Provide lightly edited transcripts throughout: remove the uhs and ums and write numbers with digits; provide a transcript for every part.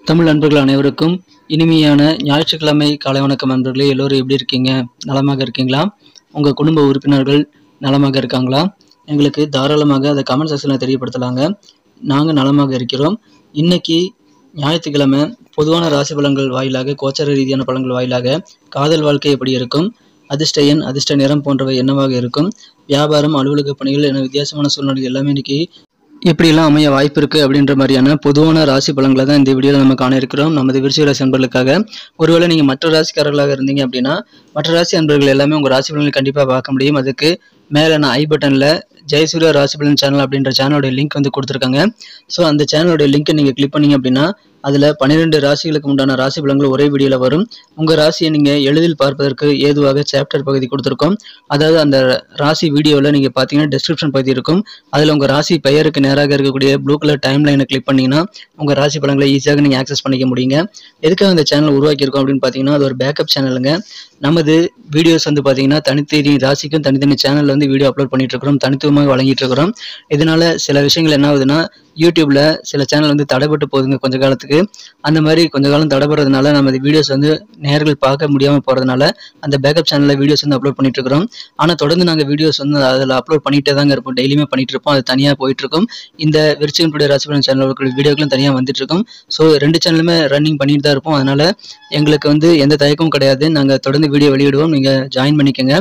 தமிழ் நண்பர்கள் அனைவருக்கும் இனிமையான ஞாயிற்றுக்கிழமை காலை வணக்கம் நண்பர்களே. எல்லோரும் எப்படி இருக்கீங்க? நலமாக இருக்கீங்களா? உங்கள் குடும்ப உறுப்பினர்கள் நலமாக இருக்காங்களா? எங்களுக்கு தாராளமாக அதை கமெண்ட் செக்ஷனில் தெரியப்படுத்தலாங்க. நாங்கள் நலமாக இருக்கிறோம். இன்னைக்கு ஞாயிற்றுக்கிழமை பொதுவான ராசி பலன்கள் வாயிலாக, கோச்சார ரீதியான பலன்கள் வாயிலாக காதல் வாழ்க்கை எப்படி இருக்கும், அதிர்ஷ்ட எண், அதிர்ஷ்ட நிறம் போன்றவை என்னவாக இருக்கும், வியாபாரம், அலுவலக பணிகள் என வித்தியாசமான சூழ்நிலைகள் எல்லாமே இன்னைக்கு எப்படிலாம் அமைய வாய்ப்பு இருக்குது அப்படின்ற மாதிரியான பொதுவான ராசி பலன்களை தான் இந்த வீடியோவில் நம்ம காண இருக்கிறோம். நமது விருச்சிக ராசி அன்பர்களுக்காக. ஒருவேளை நீங்கள் மற்ற ராசிக்காரர்களாக இருந்தீங்க அப்படின்னா மற்ற ராசி அன்பர்கள் எல்லாமே உங்கள் ராசி பலன்களை கண்டிப்பாக பார்க்க முடியும். அதுக்கு மேலே நான் ஐ பட்டனில் ஜெயசூர்யா ராசி பலன் சேனல் அப்படின்ற சேனலோட லிங்க் வந்து கொடுத்துருக்காங்க. ஸோ அந்த சேனலோட லிங்க்கை நீங்கள் கிளிக் பண்ணீங்க அப்படின்னா அதில் 12 ராசிகளுக்கு உண்டான ராசி பலன்கள் ஒரே வீடியோவில் வரும். உங்கள் ராசியை நீங்கள் எளிதில் பார்ப்பதற்கு ஏதுவாக சாப்டர் பகுதி கொடுத்துருக்கோம். அதாவது அந்த ராசி வீடியோவில் நீங்கள் பார்த்தீங்கன்னா டிஸ்கிரிப்ஷன் பகுதி இருக்கும். அதில் உங்கள் ராசி பெயருக்கு நேராக இருக்கக்கூடிய ப்ளூ கலர் டைம் லைனை கிளிக் பண்ணிங்கன்னா உங்கள் ராசி பலன்களை ஈஸியாக நீங்கள் ஆக்சஸ் பண்ணிக்க முடியுங்க. எதுக்காக இந்த சேனல் உருவாக்கியிருக்கோம் அப்படின்னு பார்த்தீங்கன்னா அது ஒரு பேக்கப் சேனலுங்க. நமது வீடியோஸ் வந்து பார்த்தீங்கன்னா தனித்தனி ராசிக்கும் தனித்தனி சேனலில் வந்து வீடியோ அப்லோட் பண்ணிட்டு இருக்கிறோம், தனித்துவமாக வழங்கிட்டு இருக்கிறோம். இதனால சில விஷயங்கள் என்ன ஆகுதுன்னா, யூடியூப்ல சில சேனல் வந்து தடைப்பட்டு போகுதுங்க கொஞ்ச காலத்துக்கு. அந்த மாதிரி கொஞ்ச காலம் தடைப்படுறதுனால நமது வீடியோஸ் வந்து நேர்கள் பார்க்க முடியாமல் போகிறதுனால அந்த பேக்கப் சேனலில் வீடியோஸ் வந்து அப்லோட் பண்ணிட்டு இருக்கிறோம். ஆனால் தொடர்ந்து நாங்கள் வீடியோஸ் வந்து அதில் அப்லோட் பண்ணிட்டே தாங்க இருப்போம். டெய்லியுமே பண்ணிட்டு இருப்போம். அது தனியாக போயிட்டு இருக்கும். இந்த விருச்சிகனுடைய ராசி பலன் சேனல் வீடியோக்களும் தனியாக வந்துட்டு இருக்கும். ஸோ 2 சேனலுமே ரன்னிங் பண்ணிட்டு தான் இருப்போம். அதனால எங்களுக்கு வந்து எந்த தயக்கமும் கிடையாது. நாங்கள் தொடர்ந்து வீடியோ வெளியிடுவோம். நீங்கள் ஜாயின் பண்ணிக்கோங்க.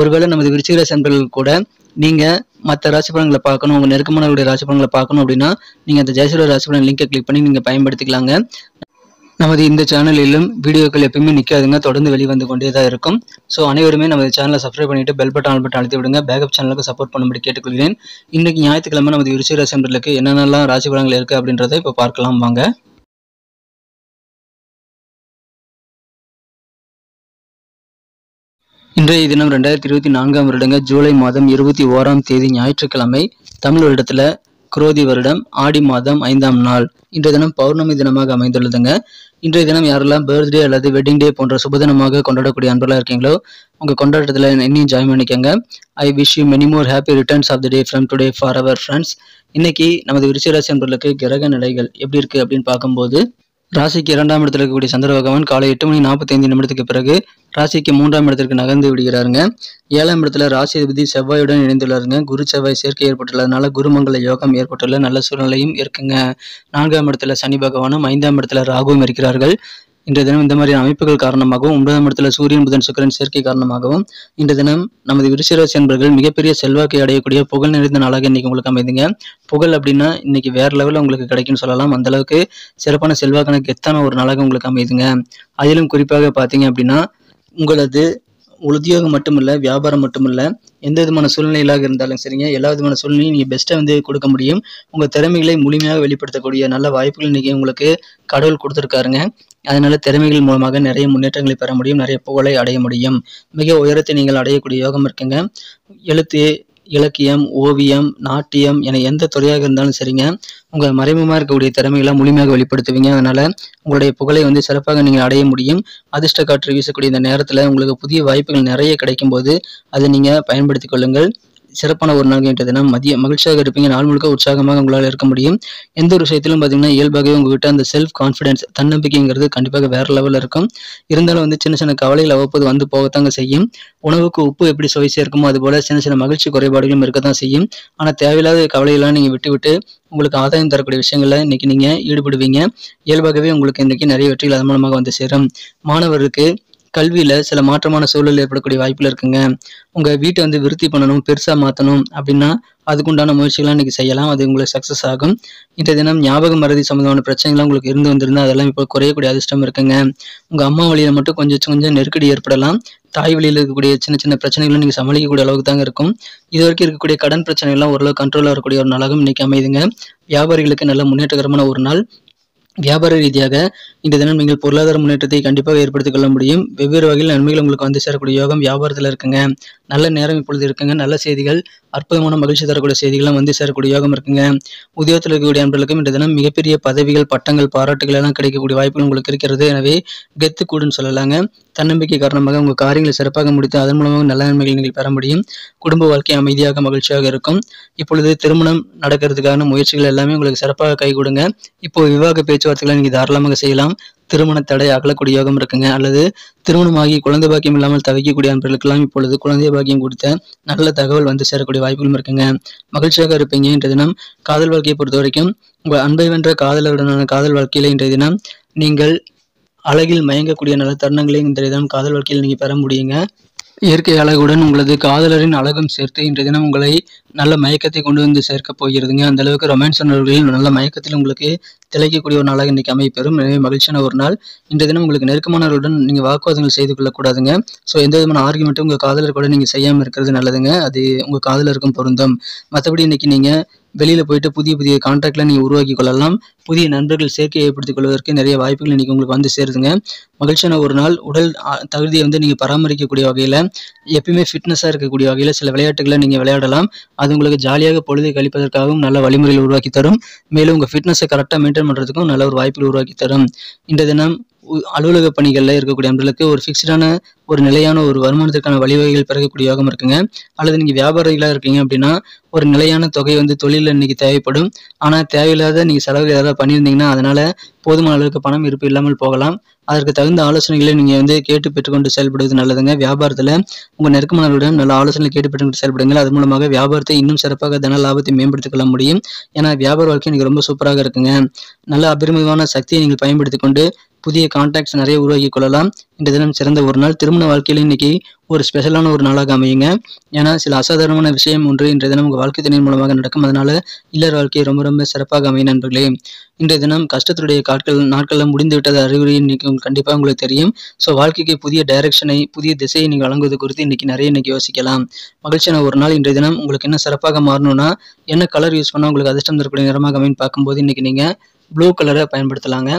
ஒருவேளை நமது விருச்சிக ராசி அன்பர்கள் கூட நீங்கள் மற்ற ராசி பலன்களை பார்க்கணும், உங்கள் நெருக்கமானவருடைய ராசி பலன்களை பார்க்கணும் அப்படின்னா நீங்கள் அந்த ஜெயசூர்யா ராசி பலன் லிங்கை கிளிக் பண்ணி நீங்கள் பயன்படுத்திக்கலாங்க. நமது இந்த சேனலிலும் வீடியோக்கள் எப்பயுமே நிற்காதுங்க, தொடர்ந்து வெளிவந்து கொண்டே தான் இருக்கும். ஸோ அனைவருமே நமது சேனலை சப்ஸ்கிரைப் பண்ணிட்டு பெல் பட்டன் ஆல் பட்டன் அழுத்தி விடுங்க. பேக்கப் சேனலுக்கு சப்போர்ட் பண்ணும்படி கேட்டுக்கொள்கிறேன். இன்னைக்கு ஞாயிற்றுக்கிழமை நமது விருச்சிக ராசி அன்பர்களுக்கு என்னென்னலாம் ராசி பலன்கள் இருக்குது அப்படின்றத இப்போ பார்க்கலாம் வாங்க. இன்றைய தினம் 2024 வருடங்க ஜூலை மாதம் 21ஆம் தேதி ஞாயிற்றுக்கிழமை. தமிழ் வருடத்தில் குரோதி வருடம் ஆடி மாதம் 5ஆம் நாள். இன்றைய தினம் பௌர்ணமி தினமாக அமைந்துள்ளதுங்க. இன்றைய தினம் யாரெல்லாம் பர்த்டே அல்லது வெட்டிங் டே போன்ற சுபதினமாக கொண்டாடக்கூடிய அன்பர்களாக இருக்கீங்களோ உங்கள் கொண்டாட்டத்தில் என்னையும் ஜாயின் பண்ணிக்கோங்க. I wish you many more happy returns of the day from today for our friends. இன்னைக்கு நமது விருச்சிக ராசி அன்பர்களுக்கு கிரக நிலைகள் எப்படி இருக்குது அப்படின்னு பார்க்கும்போது, ராசிக்கு 2ஆம் இடத்துல இருக்கக்கூடிய சந்திர பகவான் காலை 8:45 பிறகு ராசிக்கு 3ஆம் இடத்திற்கு நகர்ந்து விடுகிறாருங்க. 7ஆம் இடத்துல ராசி அதிபதி செவ்வாயுடன் இணைந்துள்ளாருங்க. குரு செவ்வாய் சேர்க்கை ஏற்பட்டுள்ளதுனால குருமங்கல யோகம் ஏற்பட்டுள்ள நல்ல சூழ்நிலையும் இருக்குங்க. 4ஆம் இடத்துல சனி பகவானும் 5ஆம் இடத்துல ராகுவும் இருக்கிறார்கள். இன்றைய தினம் இந்த மாதிரி அமைப்புகள் காரணமாகவும் 9ஆம் இடத்துல சூரியன் புதன் சுக்கிரன் சேர்க்கை காரணமாகவும் இன்றைய தினம் நமது விருச்சிக ராசி அன்பர்கள் மிகப்பெரிய செல்வாக்கை அடையக்கூடிய புகழ் நிறைந்த நாளாக இன்னைக்கு உங்களுக்கு அமைதுங்க. புகழ் அப்படின்னா இன்னைக்கு வேற லெவலில் உங்களுக்கு கிடைக்கும்னு சொல்லலாம். அந்த அளவுக்கு சிறப்பான செல்வாக்கான கெத்தான ஒரு நாளாக உங்களுக்கு அமைதுங்க. அதிலும் குறிப்பாக பார்த்தீங்க அப்படின்னா உங்களது உத்தியோகம் மட்டுமில்லை, வியாபாரம் மட்டுமில்லை, எந்த விதமான சூழ்நிலையிலாக இருந்தாலும் சரிங்க, எல்லா விதமான சூழ்நிலையும் நீங்கள் பெஸ்ட்டாக வந்து கொடுக்க முடியும். உங்கள் திறமைகளை முழுமையாக வெளிப்படுத்தக்கூடிய நல்ல வாய்ப்புகள் இன்றைக்கி உங்களுக்கு கடவுள் கொடுத்துருக்காருங்க. அதனால திறமைகள் மூலமாக நிறைய முன்னேற்றங்களை பெற முடியும், நிறைய புகழை அடைய முடியும். மிக உயரத்தை நீங்கள் அடையக்கூடிய யோகம் இருக்குங்க. எழுத்து, இலக்கியம், ஓவியம், நாட்டியம் என எந்த துறையாக இருந்தாலும் சரிங்க, உங்கள் மறைமுகமாக இருக்கக்கூடிய திறமைகளை முழுமையாக வெளிப்படுத்துவீங்க. அதனால் உங்களுடைய புகழை வந்து சிறப்பாக நீங்கள் அடைய முடியும். அதிர்ஷ்ட காற்று வீசக்கூடிய இந்த நேரத்தில் உங்களுக்கு புதிய வாய்ப்புகள் நிறைய கிடைக்கும் போது அதை நீங்கள் பயன்படுத்தி கொள்ளுங்கள். சிறப்பான ஒரு நாள் இன்றைய தினம் மகிழ்ச்சியாக இருப்பீங்க. நாள் முழுக்க உற்சாகமாக உங்களால் இருக்க முடியும். எந்த ஒரு விஷயத்திலும் பார்த்தீங்கன்னா இயல்பாகவே உங்ககிட்ட அந்த செல்ஃப் கான்ஃபிடன்ஸ், தன்னம்பிக்கைங்கிறது கண்டிப்பாக வேற லெவலில் இருக்கும். இருந்தாலும் வந்து சின்ன சின்ன கவலைகள் அவ்வப்போது வந்து போகத்தாங்க செய்யும். உணவுக்கு உப்பு எப்படி சுவை சேர்க்குமோ அதுபோல் சின்ன சின்ன மகிழ்ச்சி குறைபாடுகளும் இருக்கத்தான் செய்யும். ஆனால் தேவையில்லாத கவலையெல்லாம் நீங்கள் விட்டு உங்களுக்கு ஆதாயம் தரக்கூடிய விஷயங்களில் இன்னைக்கு நீங்கள் ஈடுபடுவீங்க. இயல்பாகவே உங்களுக்கு இன்றைக்கி நிறைய வெற்றிகள் அதன் மூலமாக வந்து சேரும். மாணவருக்கு கல்வியில் சில மாற்றமான சூழல் ஏற்படக்கூடிய வாய்ப்பில் இருக்குங்க. உங்கள் வீட்டை வந்து விருத்தி பண்ணணும், பெருசாக மாற்றணும் அப்படின்னா அதுக்குண்டான முயற்சிகள்லாம் இன்றைக்கி செய்யலாம். அது உங்களுக்கு சக்ஸஸ் ஆகும். இன்றைய தினம் ஞாபக மறதி சம்மந்தமான பிரச்சனைகள்லாம் உங்களுக்கு இருந்து வந்திருந்தால் அதெல்லாம் இப்போ குறையக்கூடிய அதிர்ஷ்டம் இருக்குங்க. உங்கள் அம்மா வழியில் மட்டும் கொஞ்சம் நெருக்கடி ஏற்படலாம். தாய் வழியில் இருக்கக்கூடிய சின்ன சின்ன பிரச்சனைகளும் நீங்கள் சமாளிக்கக்கூடிய அளவுக்கு தாங்க இருக்கும். இது வரைக்கும் இருக்கக்கூடிய கடன் பிரச்சனைகள்லாம் ஓரளவு கண்ட்ரோலாக இருக்கக்கூடிய ஒரு நாளாகவும் இன்றைக்கி அமைதுங்க. வியாபாரிகளுக்கு நல்ல முன்னேற்றகரமான ஒரு நாள். வியாபார ரீதியாக இந்த தினம் நீங்கள் பொருளாதார முன்னேற்றத்தை கண்டிப்பாக ஏற்படுத்திக் கொள்ள முடியும். வெவ்வேறு வகையில் நன்மைகள் உங்களுக்கு வந்து சேரக்கூடிய யோகம் வியாபாரத்தில் இருக்குங்க. நல்ல நேரம் இப்பொழுது இருக்குங்க. நல்ல செய்திகள், அற்புதமான மகிழ்ச்சி தரக்கூடிய செய்திகள்லாம் வந்து சேரக்கூடிய யோகம் இருக்குங்க. உத்தியோகத்தில் இருக்கக்கூடிய நண்பர்களுக்கும் இந்த தினம் மிகப்பெரிய பதவிகள், பட்டங்கள், பாராட்டுகள் எல்லாம் கிடைக்கக்கூடிய வாய்ப்புகள் உங்களுக்கு இருக்கிறது. எனவே கெத்து கூடுன்னு சொல்லலாங்க. தன்னம்பிக்கை காரணமாக உங்கள் காரியங்களை சிறப்பாக முடித்து அதன் மூலமாக நல்ல நன்மைகளை நீங்கள் பெற முடியும். குடும்ப வாழ்க்கை அமைதியாக மகிழ்ச்சியாக இருக்கும். இப்பொழுது திருமணம் நடக்கிறதுக்கான முயற்சிகள் எல்லாமே உங்களுக்கு சிறப்பாக கைகூடுங்க. இப்போ விவாக பேச்சு பேச்சுவார்த்தைகளை நீங்கள் தாராளமாக செய்யலாம். திருமண தடை அகலக்கூடிய யோகம் இருக்குங்க. அல்லது திருமணமாகி குழந்தை பாக்கியம் இல்லாமல் தவிக்கக்கூடிய அன்பர்களுக்கெல்லாம் இப்பொழுது குழந்தை பாக்கியம் கொடுத்த நல்ல தகவல் வந்து சேரக்கூடிய வாய்ப்புகளும் இருக்குங்க. மகிழ்ச்சியாக இருப்பீங்க. இன்றைய தினம் காதல் வாழ்க்கையை பொறுத்த வரைக்கும் உங்கள் அன்பை வென்ற காதலருடனான காதல் வாழ்க்கையில இன்றைய தினம் நீங்கள் அழகில் மயங்கக்கூடிய நல்ல தருணங்களை இன்றைய தினம் காதல் வாழ்க்கையில் நீங்கள் பெற முடியுங்க. இயற்கை அழகுடன் உங்களது காதலரின் அழகும் சேர்த்து இன்றைய தினம் உங்களை நல்ல மயக்கத்தை கொண்டு வந்து சேர்க்க போகிறதுங்க. அந்த அளவுக்கு ரொமான்ஸ் உணர்வுகளில் நல்ல மயக்கத்தில் உங்களுக்கு திளைக்கக்கூடிய ஒரு நாளாக இன்னைக்கு அமைப்பெறும். எனவே மகிழ்ச்சியான ஒரு நாள். இன்றைய தினம் உங்களுக்கு நெருக்கமானவர்களுடன் நீங்கள் வாக்குவாதங்கள் செய்து கொள்ளக்கூடாதுங்க. ஸோ எந்த விதமான ஆர்குமெண்ட்டும் உங்கள் காதலர் கூட நீங்கள் செய்யாமல் இருக்கிறது நல்லதுங்க. அது உங்கள் காதலருக்கும் பொருந்தும். மற்றபடி இன்னைக்கு நீங்கள் வெளியில் போயிட்டு புதிய புதிய கான்டாக்ட்லாம் நீங்கள் உருவாக்கி கொள்ளலாம். புதிய நண்பர்கள் சேர்க்கை ஏற்படுத்திக் கொள்வதற்கு நிறைய வாய்ப்புகள் இன்னைக்கு உங்களுக்கு வந்து சேருதுங்க. மகிழ்ச்சியான ஒரு நாள். உடல் தகுதியை வந்து நீங்கள் பராமரிக்கக்கூடிய வகையில் எப்பயுமே ஃபிட்னஸாக இருக்கக்கூடிய வகையில் சில விளையாட்டுகளை நீங்கள் விளையாடலாம். அது உங்களுக்கு ஜாலியாக பொழுதை கழிப்பதற்காகவும் நல்ல வழிமுறைகள் உருவாக்கி தரும். மேலும் உங்கள் ஃபிட்னஸை கரெக்டாக மெயின்டைன் பண்ணுறதுக்கும் நல்ல ஒரு வாய்ப்புகள் உருவாக்கி தரும். இன்றைய தினம் அலுவலக பணிகளில் இருக்கக்கூடிய நண்பர்களுக்கு ஒரு ஃபிக்ஸ்டான ஒரு நிலையான ஒரு வருமானத்திற்கான வழிவகைகள் பிறக்கக்கூடிய யோகம் இருக்குங்க. அல்லது நீங்கள் வியாபாரிகளாக இருக்கீங்க அப்படின்னா ஒரு நிலையான தொகை வந்து தொழிலில் இன்னைக்கு தேவைப்படும். ஆனால் தேவையில்லாத நீங்கள் செலவுகள் ஏதாவது பண்ணியிருந்தீங்கன்னா அதனால போதுமான அளவுக்கு பணம் இருப்பு இல்லாமல் போகலாம். அதற்கு தகுந்த ஆலோசனைகளை நீங்கள் வந்து கேட்டு பெற்றுக்கொண்டு செயல்படுவது நல்லதுங்க. வியாபாரத்தில் உங்கள் நெருக்கமானவர்களுடன் நல்ல ஆலோசனை கேட்டு பெற்றுக்கொண்டு செயல்படுங்கள். அது மூலமாக வியாபாரத்தை இன்னும் சிறப்பாக தன லாபத்தை மேம்படுத்திக் கொள்ள முடியும். ஏன்னா வியாபார வாழ்க்கை இன்னைக்கு ரொம்ப சூப்பராக இருக்குங்க. நல்ல அபரிமிதமான சக்தியை நீங்கள் பயன்படுத்தி கொண்டு புதிய கான்டாக்ட்ஸ் நிறைய உருவாக்கி கொள்ளலாம். இந்த தினம் சிறந்த ஒரு நாள். திருமண வாழ்க்கையில இன்னைக்கு ஒரு ஸ்பெஷலான ஒரு நாளாக அமையுங்க. ஏன்னா சில அசாதாரணமான விஷயம் ஒன்று இன்றைய தினம் உங்கள் வாழ்க்கை துணையின் மூலமாக நடக்கும். அதனால இல்லற வாழ்க்கை ரொம்ப ரொம்ப சிறப்பாக அமையும் நண்பர்களே. இன்றைய தினம் கஷ்டத்துடைய நாட்களில் முடிந்து விட்டது அறிகுறி இன்னைக்கு கண்டிப்பாக உங்களுக்கு தெரியும். ஸோ வாழ்க்கைக்கு புதிய டைரக்ஷனை புதிய திசையை நீங்கள் வழங்குவது குறித்து இன்னைக்கு யோசிக்கலாம். மகிழ்ச்சியான ஒரு நாள். இன்றைய தினம் உங்களுக்கு என்ன சிறப்பாக மாறணும்னா என்ன கலர் யூஸ் பண்ணால் உங்களுக்கு அதிர்ஷ்டம் தரக்கூடிய நிறமாக அமைன்னு பார்க்கும்போது இன்னைக்கு நீங்கள் ப்ளூ கலரை பயன்படுத்தலாங்க.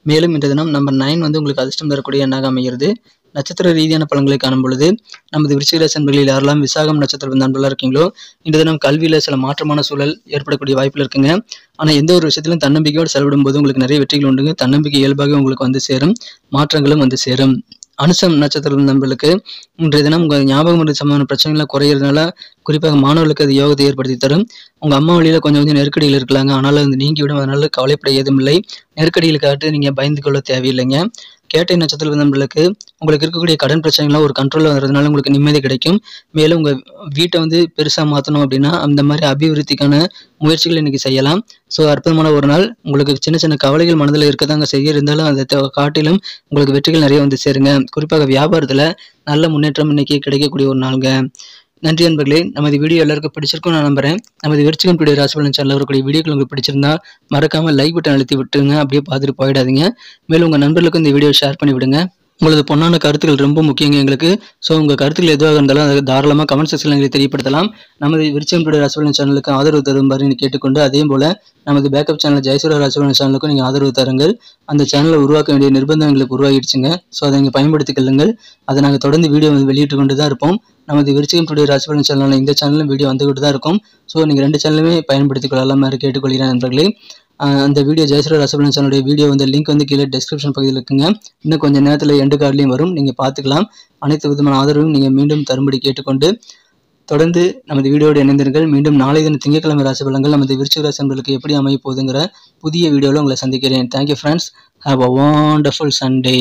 மேலும் இன்றைய தினம் நம்பர் 9 வந்து உங்களுக்கு அதிர்ஷ்டம் தரக்கூடிய எண்ணாக அமைகிறது. நட்சத்திர ரீதியான பலன்களை காணும் பொழுது நமது விருச்சிக ராசி நண்பர்களில் யாரெல்லாம் விசாகம் நட்சத்திர நண்பர்களாக இருக்கீங்களோ இன்றைய தினம் கல்வியில் சில மாற்றமான சூழல் ஏற்படக்கூடிய வாய்ப்பில் இருக்குங்க. ஆனால் எந்த ஒரு விஷயத்திலும் தன்னம்பிக்கையோடு செயல்படும் போது உங்களுக்கு நிறைய வெற்றிகள் உண்டுங்க. தன்னம்பிக்கை இயல்பாக உங்களுக்கு வந்து சேரும். மாற்றங்களும் வந்து சேரும். அனுசம் நட்சத்திர நண்பர்களுக்கு இன்றைய தினம் உங்கள் ஞாபகம் மருந்து சம்பந்தமான பிரச்சனைகள்லாம் குறையிறதுனால குறிப்பாக மாணவர்களுக்கு அது யோகத்தை ஏற்படுத்தி தரும். உங்கள் அம்மா வழியில் கொஞ்சம் நெருக்கடிகள் இருக்கலாங்க. ஆனாலும் அது நீங்கிவிடும். அதனால கவலைப்பட ஏதும் இல்லை. நெருக்கடிகளுக்காக நீங்கள் பயந்து கொள்ள தேவையில்லைங்க. கேட்டை நட்சத்திர நண்பர்களுக்கு உங்களுக்கு இருக்கக்கூடிய கடன் பிரச்சனைகள்லாம் ஒரு கண்ட்ரோலில் வர்றதுனால உங்களுக்கு நிம்மதி கிடைக்கும். மேலும் உங்கள் வீட்டை வந்து பெருசாக மாற்றணும் அப்படின்னா அந்த மாதிரி அபிவிருத்திக்கான முயற்சிகள் இன்னைக்கு செய்யலாம். ஸோ அற்புதமான ஒரு நாள். உங்களுக்கு சின்ன சின்ன கவலைகள் மனதில் இருக்கதாங்க செய்ய இருந்தாலும் அதை காட்டிலும் உங்களுக்கு வெற்றிகள் நிறைய வந்து சேருங்க. குறிப்பாக வியாபாரத்தில் நல்ல முன்னேற்றம் இன்னைக்கு கிடைக்கக்கூடிய ஒரு நாளுங்க. நன்றி நண்பர்களே. நமது வீடியோ எல்லாருக்கும் பிடிச்சிருக்கும் நான் நம்புறேன். நமது விருச்சிகம் டுடே ராசி பலன் சேனல் வரக்கூடிய வீடியோக்கள் உங்களுக்கு பிடிச்சிருந்தா மறக்காம லைக் பட்டன் அழுத்தி விட்டுருங்க. அப்படியே பார்த்துட்டு போயிடாதீங்க. மேலும் உங்கள் நண்பர்களுக்கும் இந்த வீடியோ ஷேர் பண்ணி விடுங்க. உங்களது பொன்னான கருத்துக்கள் ரொம்ப முக்கியங்க எங்களுக்கு. ஸோ உங்கள் கருத்துக்கள் எதுவாக இருந்தாலும் அதை தாராளமாக கமெண்ட் செக்ஷனில் எங்களுக்கு தெரியப்படுத்தலாம். நமது விருச்சிகம் டுடே ராசி பலன் சேனலுக்கு ஆதரவு தருமாறு கேட்டுக்கொண்டு அதே போல நமது பேக்கப் சேனல் ஜெயசூர்யா ராசி பலன் சேனலுக்கும் நீங்கள் ஆதரவு தருங்கள். அந்த சேனலை உருவாக்க வேண்டிய நிர்பந்தம் எங்களுக்கு உருவாகிடுச்சுங்க. ஸோ அதை நீங்கள் பயன்படுத்திக் கொள்ளுங்கள். அதை நாங்கள் தொடர்ந்து வீடியோ வெளியிட்டு கொண்டு தான் இருப்போம். நமது விருச்சிகம் டுடே ராசி பலன் சேனலில் இந்த சேனலும் வீடியோ வந்துகிட்டு தான் இருக்கும். ஸோ நீங்கள் 2 சேனலுமே பயன்படுத்திக் கொள்ளலாம் கேட்டுக்கொள்கிறேன் நண்பர்களே. அந்த வீடியோ ஜெயசூர்யா ராசி பலன் சேனலுடைய வீடியோ வந்து லிங்க் வந்து கீழே டிஸ்கிரிப்ஷன் பகுதியில் இருக்குங்க. இன்னும் கொஞ்சம் நேரத்தில் எண்டு கார்ட்லையும் வரும். நீங்கள் பார்த்துக்கலாம். அனைத்து விதமான ஆதரவும் நீங்கள் மீண்டும் தரும்படி கேட்டுக்கொண்டு தொடர்ந்து நமது வீடியோடு இணைந்திருங்கள். மீண்டும் நாளை தினம் திங்கட்கிழமை ராசி பலன்கள் நமது விருச்சிக ராசி நண்பர்களுக்கு எப்படி அமைய போகுதுங்கிற புதிய வீடியோவில் உங்களை சந்திக்கிறேன். Thank you friends. Have a wonderful Sunday.